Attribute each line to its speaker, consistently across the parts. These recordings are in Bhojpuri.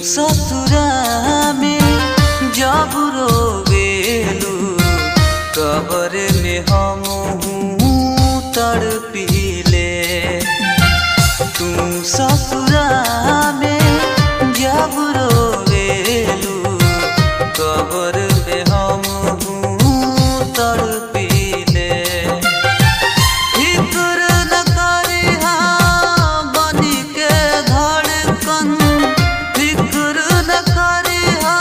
Speaker 1: ससुरा में जब रोवेलू कबर में हम तड़पीले। तू ससुरा में जब रोवेलू कबर में हम तड़पीले। फिक्र न करिहा बनी के धड़कन, फिक्र न करिहा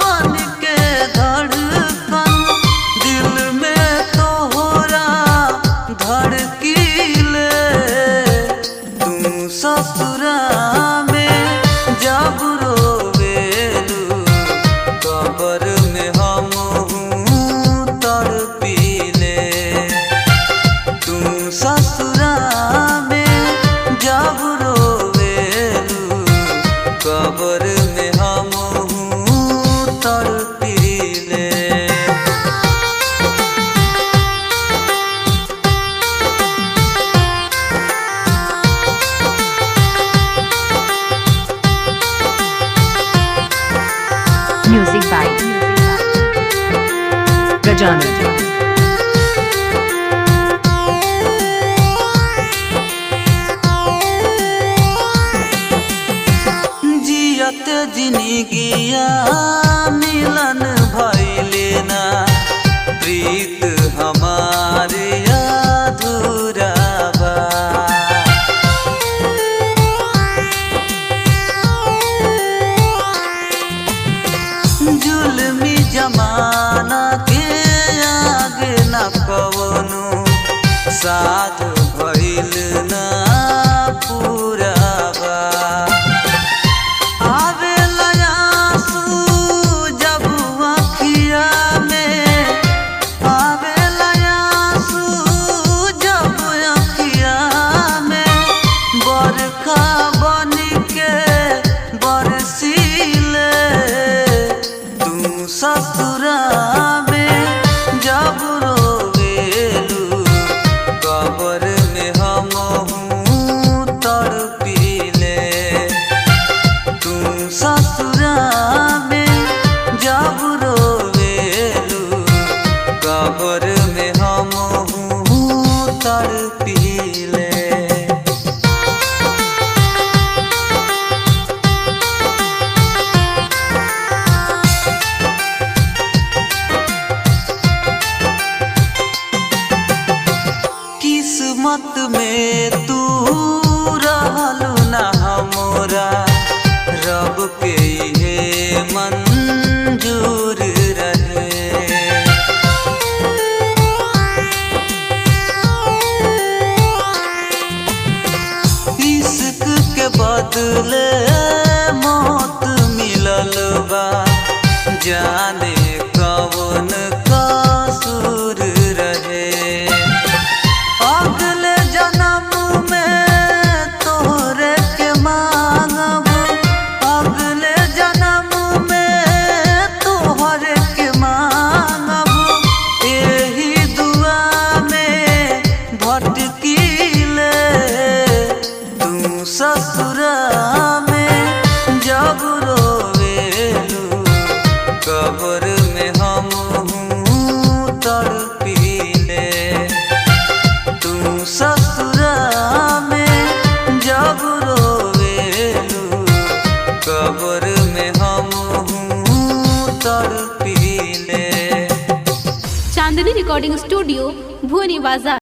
Speaker 1: बनी के धड़कन, दिल में तोहरा धड़कीले। तू ससुरा में जब रोवेलू कबर में हम तड़पीले। तू ससुरा में जब रोवेलू कबर में हम तड़पीले।
Speaker 2: Music by Gajanan.
Speaker 1: जियत जिंदगिया मिलन भइले ना, प्रीत हमारे अधूरा बा। जुल्मी जमाना के आगे न कवनो साथ भइल ना पूरा बा। आवेला आंसू जब आँखिया में, आवेला आंसू जब आँखिया में, बरखा बनी के बरसीले। तू ससुरा में जब रोवेलू कबर में हम तड़पीले। तू ससुरा में जब रोवेलू कबर में हम तड़पीले। किस्मत में तू रहलू ना हमरा, रब के ये मंजूर रहे। इश्क के बदले मौत मिलल बा, जाने कौन कसूर रहे। अगले जन्म में तोहरे के मांगब, अगले जन्म में तोहरे के मांगब, यही दुआ में भटकीले। तू ससुरा में जब रोवेलू कबर में हम तड़पीले। तू ससुरा में जब रोवेलू कबर में हम तड़पीले।
Speaker 3: चांदनी रिकॉर्डिंग स्टूडियो, भुवनी बाजार।